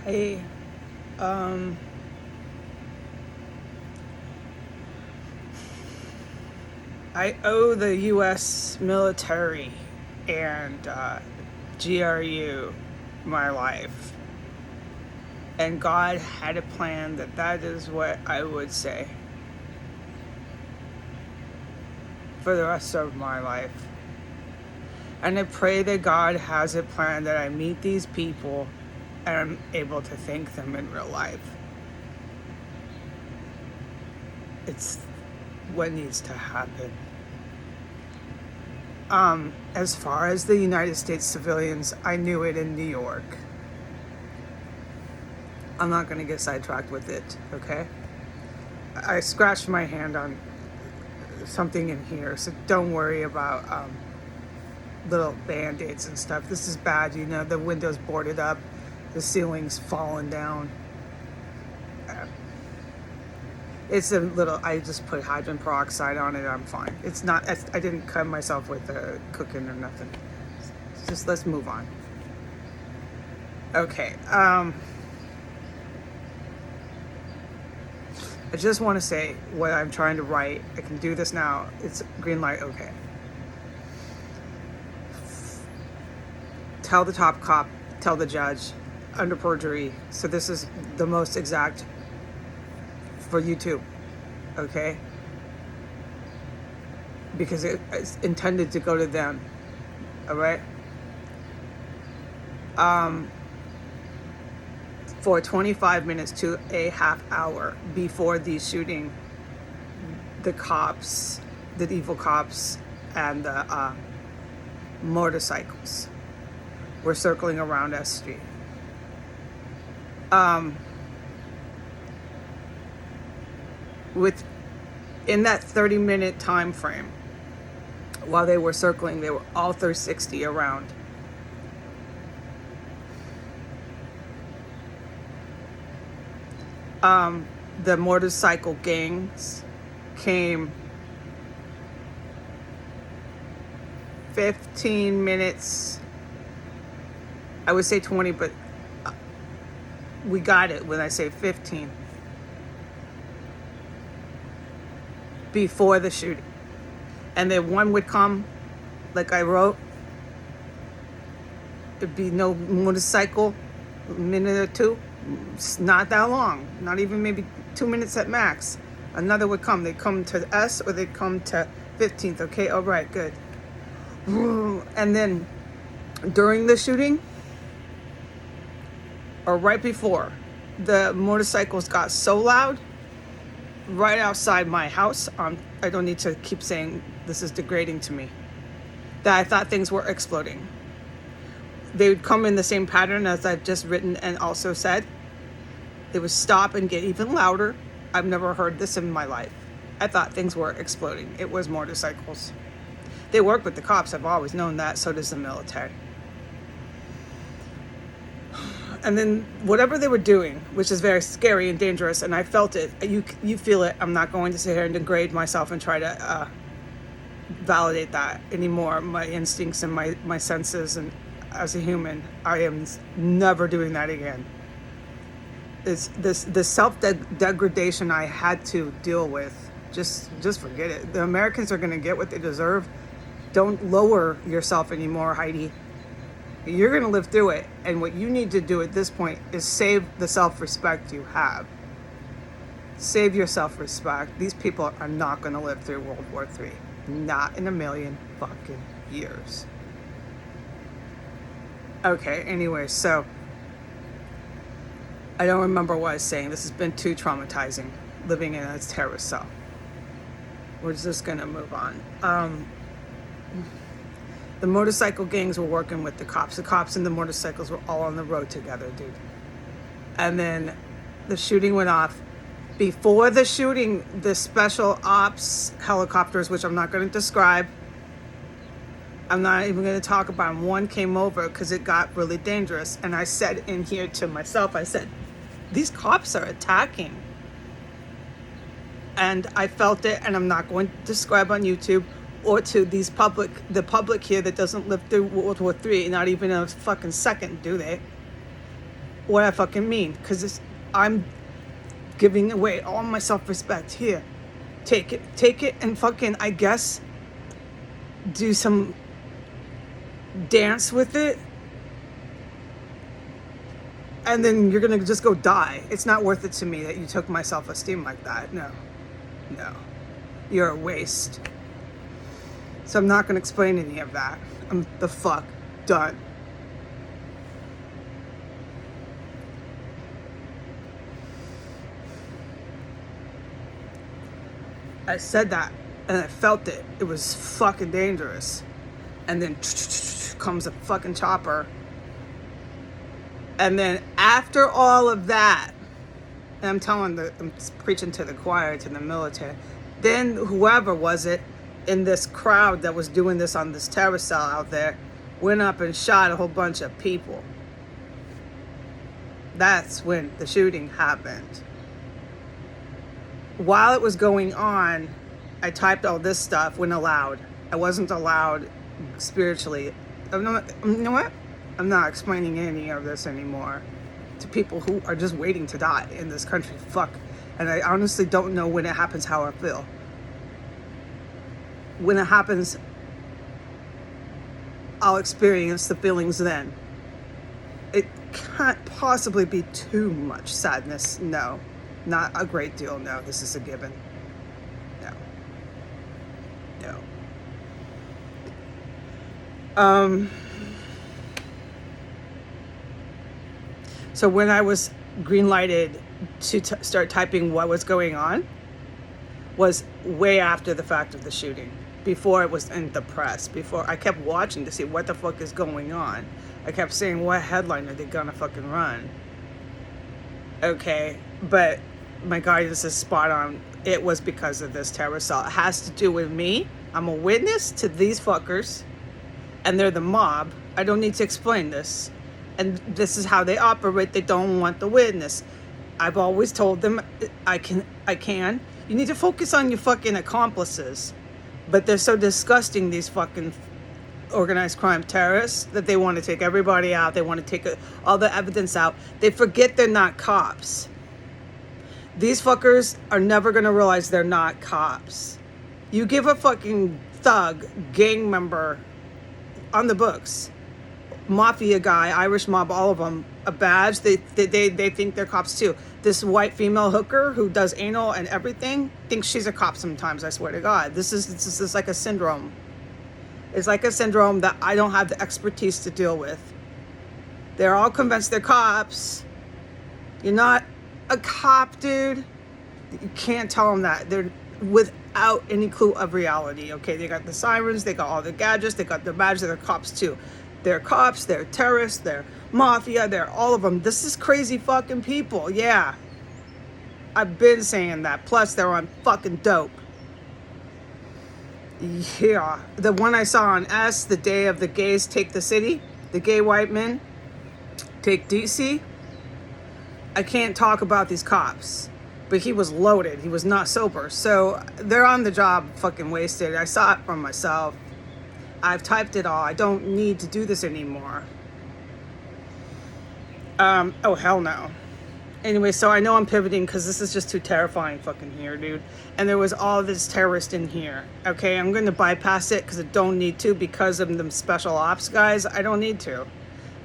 Hey, um, I owe the U.S. military and GRU my life. And God had a plan that is what I would say for the rest of my life. And I pray that God has a plan that I meet these people and I'm able to thank them in real life. It's what needs to happen. As far as the United States civilians, I knew it in New York. I'm not going to get sidetracked with it, okay? I scratched my hand on something in here, so don't worry about little band-aids and stuff. This is bad, the window's boarded up, the ceiling's fallen down. It's a little, I just put hydrogen peroxide on it, I'm fine. It's not, I didn't cut myself with cooking or nothing. Just let's move on. Okay, I just want to say what I'm trying to write. I can do this now. It's green light, okay. Tell the top cop, tell the judge, under perjury. So this is the most exact for YouTube, okay? Because it's intended to go to them, all right? For 25 minutes to a half hour before the shooting, the cops, the evil cops, and the motorcycles were circling around S Street. In that 30-minute time frame, while they were circling, they were all 360 around. The motorcycle gangs came 15 minutes, I would say 20, but we got it when I say 15, before the shooting. And then one would come, like I wrote, it'd be no motorcycle, a minute or two. It's not that long, not even maybe 2 minutes at max. Another would come. They'd come to us or they'd come to 15th. Okay, all right, good. And then during the shooting, or right before, the motorcycles got so loud right outside my house. I don't need to keep saying this is degrading to me, that I thought things were exploding. They would come in the same pattern as I've just written and also said. They would stop and get even louder. I've never heard this in my life. I thought things were exploding. It was motorcycles. They work with the cops. I've always known that. So does the military. And then whatever they were doing, which is very scary and dangerous, and I felt it. You feel it. I'm not going to sit here and degrade myself and try to validate that anymore. My instincts and my senses, and as a human, I am never doing that again. It's the self-degradation I had to deal with. Just forget it. The Americans are going to get what they deserve. Don't lower yourself anymore, Heidi. You're going to live through it. And what you need to do at this point is save the self-respect you have. Save your self-respect. These people are not going to live through World War III. Not in a million fucking years. Okay, anyway, so I don't remember what I was saying. This has been too traumatizing, living in a terrorist cell. We're just going to move on. The motorcycle gangs were working with the cops. The cops and the motorcycles were all on the road together, dude. And then the shooting went off. Before the shooting, the special ops helicopters, which I'm not going to describe, I'm not even going to talk about them. One came over because it got really dangerous. And I said in here to myself, I said, these cops are attacking. And I felt it, and I'm not going to describe on YouTube or to the public here that doesn't live through World War III, not even a fucking second, do they? what I fucking mean. Because I'm giving away all my self-respect. Here, take it and fucking, I guess, do some dance with it. And then you're gonna just go die. It's not worth it to me that you took my self-esteem like that. No. You're a waste. So I'm not gonna explain any of that. I'm the fuck done. I said that and I felt it. It was fucking dangerous. And then comes a fucking chopper. And then after all of that, and I'm preaching to the choir, to the military, then whoever was it in this crowd that was doing this on this terror cell out there went up and shot a whole bunch of people. That's when the shooting happened. While it was going on, I typed all this stuff when allowed. I wasn't allowed spiritually. You know what? I'm not explaining any of this anymore to people who are just waiting to die in this country. Fuck. And I honestly don't know when it happens how I feel. When it happens, I'll experience the feelings then. It can't possibly be too much sadness. No. Not a great deal. No. This is a given. No. So when I was green lighted to start typing what was going on was way after the fact of the shooting, before it was in the press, before I kept watching to see what the fuck is going on. I kept saying, what headline are they gonna fucking run? Okay, but my guidance is spot on. It was because of this terror assault. It has to do with me. I'm a witness to these fuckers, and they're the mob. I don't need to explain this. And this is how they operate. They don't want the witness. I've always told them I can. You need to focus on your fucking accomplices. But they're so disgusting, these fucking organized crime terrorists, that they want to take everybody out. They want to take all the evidence out. They forget they're not cops. These fuckers are never going to realize they're not cops. You give a fucking thug, gang member on the books, mafia guy, Irish mob, all of them, a badge, they think they're cops too. This white female hooker who does anal and everything thinks she's a cop sometimes, I swear to God. This is like a syndrome. It's like a syndrome that I don't have the expertise to deal with. They're all convinced they're cops. You're not a cop, dude. You can't tell them that. They're without any clue of reality, okay? They got the sirens, they got all the gadgets, they got the badge, they're cops too. They're cops, they're terrorists, they're mafia, they're all of them. This is crazy fucking people, yeah. I've been saying that. Plus, they're on fucking dope. Yeah. The one I saw on S, the day of the gays take the city, the gay white men take DC. I can't talk about these cops, but he was loaded. He was not sober. So they're on the job fucking wasted. I saw it for myself. I've typed it all. I don't need to do this anymore. Oh, hell no. Anyway, so I know I'm pivoting because this is just too terrifying fucking here, dude. And there was all this terrorist in here. Okay, I'm going to bypass it because I don't need to because of them special ops guys. I don't need to.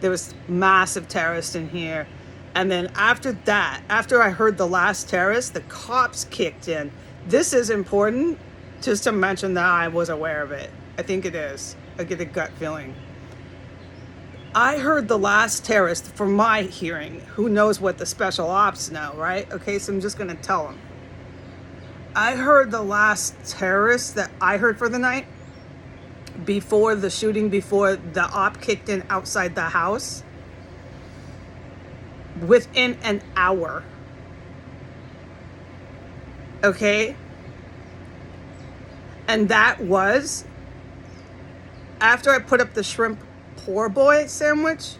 There was massive terrorists in here. And then after that, after I heard the last terrorist, the cops kicked in. This is important just to mention that I was aware of it. I think it is. I get a gut feeling. I heard the last terrorist from my hearing. Who knows what the special ops know, right? Okay, so I'm just going to tell them. I heard the last terrorist that I heard for the night, before the shooting, before the op kicked in outside the house, within an hour. Okay? And that was after I put up the shrimp poor boy sandwich.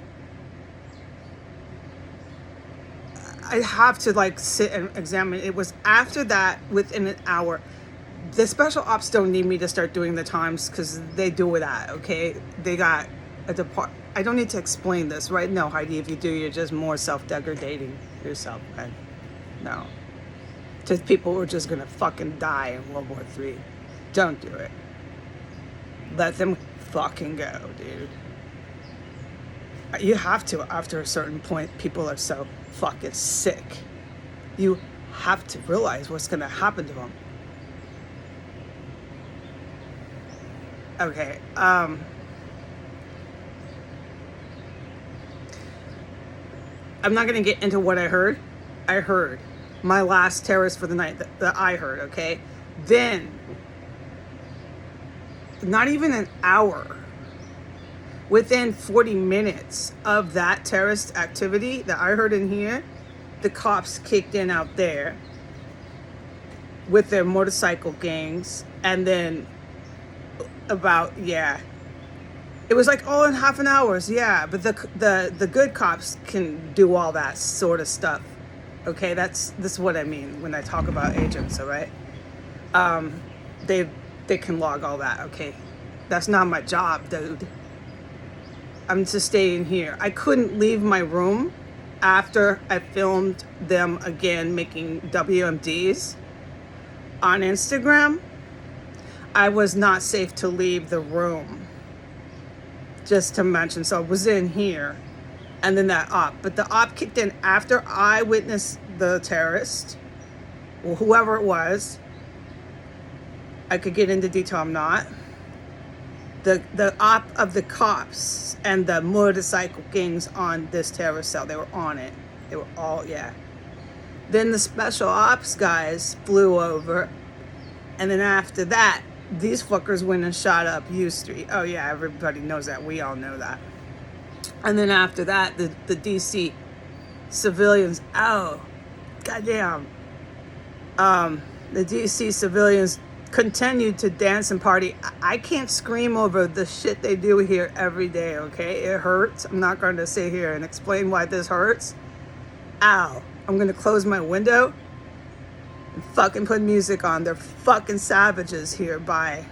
I have to like sit and examine. It was after that, within an hour. The special ops don't need me to start doing the times because they do that, okay? They got a I don't need to explain this, right? No, Heidi, if you do, you're just more self-degrading yourself, right? No. Just people who are just gonna fucking die in World War III. Don't do it. Let them fucking go, dude. You have to, after a certain point, people are so fucking sick. You have to realize what's gonna happen to them. Okay, I'm not gonna get into what I heard. I heard my last terrorist for the night that I heard, okay? Then, not even an hour, within 40 minutes of that terrorist activity that I heard in here, the cops kicked in out there with their motorcycle gangs. And then about, yeah, it was like all in half an hour, yeah, but the good cops can do all that sort of stuff. Okay, this is what I mean when I talk about agents, all right? They can log all that, okay? That's not my job, dude. I'm just staying here. I couldn't leave my room after I filmed them again making WMDs on Instagram. I was not safe to leave the room, just to mention. So I was in here, and then that op. But the op kicked in after I witnessed the terrorist, or whoever it was. I could get into detail, I'm not. The op of the cops and the motorcycle gangs on this terrorist cell, they were on it. They were all, yeah. Then the special ops guys flew over, and then after that, these fuckers went and shot up U Street. Oh yeah, everybody knows that. We all know that. And then after that, the DC civilians, oh, goddamn. The DC civilians continued to dance and party. I can't scream over the shit they do here every day, okay? It hurts. I'm not going to sit here and explain why this hurts. Ow. I'm going to close my window and fucking put music on. They're fucking savages here. Bye.